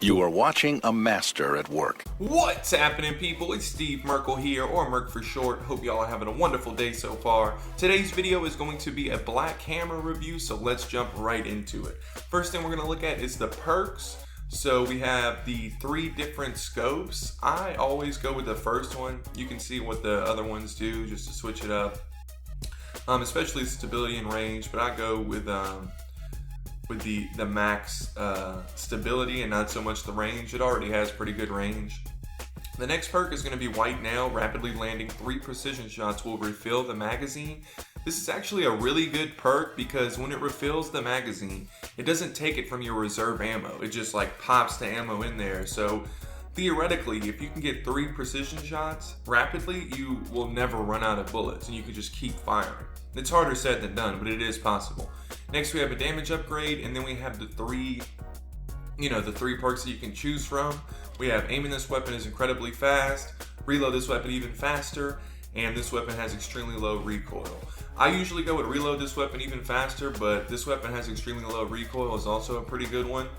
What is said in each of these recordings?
You are watching a master at work. What's happening, people? It's Steve Merkel here, or Merk for short. Hope y'all are having a wonderful day so far. Today's video is going to be a black camera review, so let's jump right into it. First thing we're going to look at is the perks. So we have the 3 different scopes. I always go with the first one. You can see what the other ones do just to switch it up, especially stability and range, but I go with the max stability and not so much the range. It already has pretty good range. The next perk is going to be White Nail. Rapidly landing 3 precision shots will refill the magazine. This is actually a really good perk because when it refills the magazine, it doesn't take it from your reserve ammo. It just like pops the ammo in there. So theoretically, if you can get 3 precision shots rapidly, you will never run out of bullets and you can just keep firing. It's harder said than done, but it is possible. Next, we have a damage upgrade, and then we have the three perks that you can choose from. We have aiming this weapon is incredibly fast, reload this weapon even faster, and this weapon has extremely low recoil. I usually go with reload this weapon even faster, but this weapon has extremely low recoil is also a pretty good one.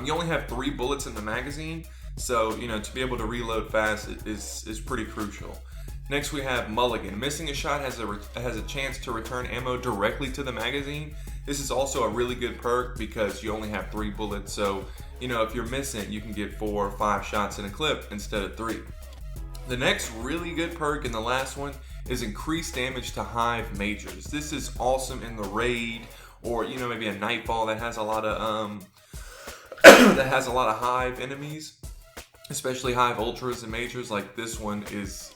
You only have 3 bullets in the magazine, so to be able to reload fast is pretty crucial. Next, we have Mulligan. Missing a shot has a chance to return ammo directly to the magazine. This is also a really good perk because you only have 3 bullets. So, if you're missing, you can get 4 or 5 shots in a clip instead of 3. The next really good perk and the last one is increased damage to Hive Majors. This is awesome in the raid or, maybe a Nightfall that has a lot of Hive enemies. Especially Hive Ultras and Majors, like this one is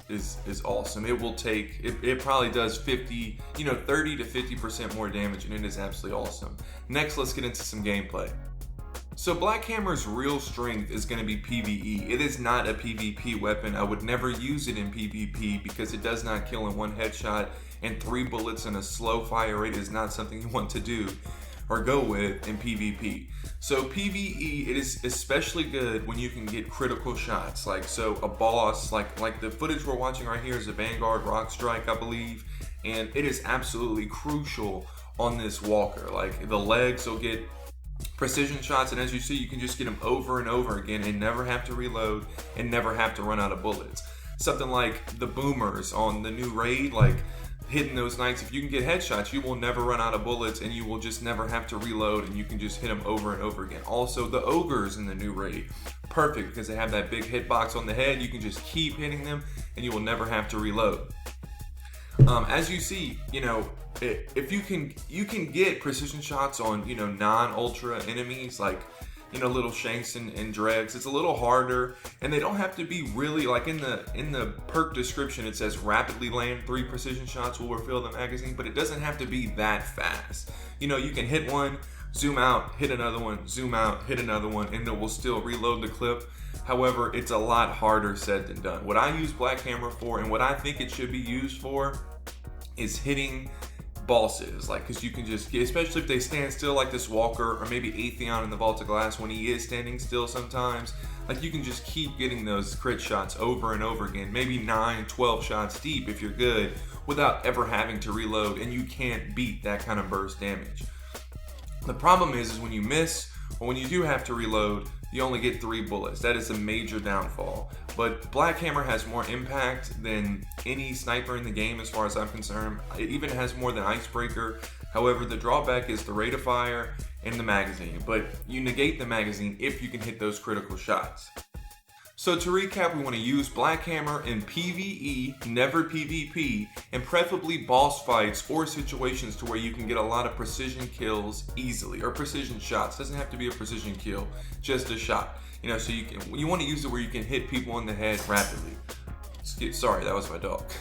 awesome. It probably does 30 to 50% more damage, and it is absolutely awesome. Next, let's get into some gameplay. So Black Hammer's real strength is going to be PvE. It is not a PvP weapon. I would never use it in PvP because it does not kill in 1 headshot, and 3 bullets in a slow fire rate is not something you want to do or go with in PvP. So PvE, it is especially good when you can get critical shots. So a boss, like the footage we're watching right here is a Vanguard Rock Strike, I believe, and it is absolutely crucial on this walker. Like the legs will get precision shots, and as you see, you can just get them over and over again and never have to reload and never have to run out of bullets. Something like the boomers on the new raid, like hitting those knights, if you can get headshots, you will never run out of bullets and you will just never have to reload and you can just hit them over and over again. Also, the ogres in the new raid, perfect because they have that big hitbox on the head. You can just keep hitting them and you will never have to reload. As you see, if you can get precision shots on non-ultra enemies like little shanks and dregs. It's a little harder, and they don't have to be really like in the perk description. It says rapidly land 3 precision shots will refill the magazine, but it doesn't have to be that fast. You can hit one, zoom out, hit another one, zoom out, hit another one, and it will still reload the clip. However, it's a lot harder said than done. What I use Black Hammer for, and what I think it should be used for, is hitting bosses, because you can just get, especially if they stand still like this walker or maybe Atheon in the Vault of Glass when he is standing still sometimes, you can just keep getting those crit shots over and over again, maybe 9-12 shots deep if you're good without ever having to reload, and you can't beat that kind of burst damage. The problem is when you miss or when you do have to reload, you only get 3 bullets. That is a major downfall. But Black Hammer has more impact than any sniper in the game as far as I'm concerned. It even has more than Icebreaker. However, the drawback is the rate of fire and the magazine. But you negate the magazine if you can hit those critical shots. So to recap, we want to use Black Hammer in PvE, never PvP, and preferably boss fights or situations to where you can get a lot of precision kills easily, or precision shots. Doesn't have to be a precision kill, just a shot. So you want to use it where you can hit people in the head rapidly. Sorry, that was my dog.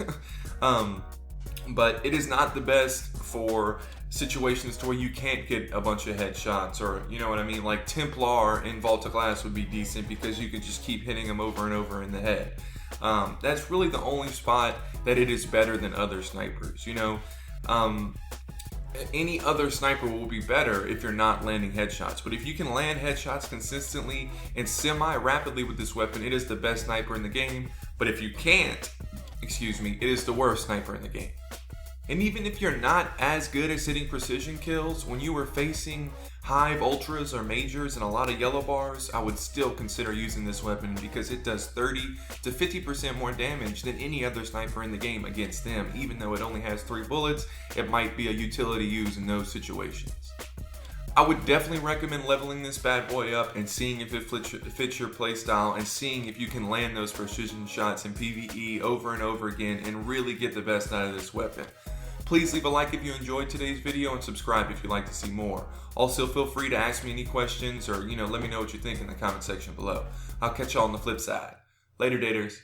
But it is not the best for situations to where you can't get a bunch of headshots, or what I mean, like Templar in Vault of Glass would be decent because you can just keep hitting them over and over in the head. That's really the only spot that it is better than other snipers. Any other sniper will be better if you're not landing headshots, but if you can land headshots consistently and semi-rapidly with this weapon, it is the best sniper in the game. But if you can't, it is the worst sniper in the game. And even if you're not as good at hitting precision kills, when you are facing Hive Ultras or Majors and a lot of yellow bars, I would still consider using this weapon because it does 30 to 50% more damage than any other sniper in the game against them. Even though it only has 3 bullets, it might be a utility use in those situations. I would definitely recommend leveling this bad boy up and seeing if it fits your playstyle and seeing if you can land those precision shots in PvE over and over again and really get the best out of this weapon. Please leave a like if you enjoyed today's video and subscribe if you'd like to see more. Also, feel free to ask me any questions or, let me know what you think in the comment section below. I'll catch y'all on the flip side. Later, daters.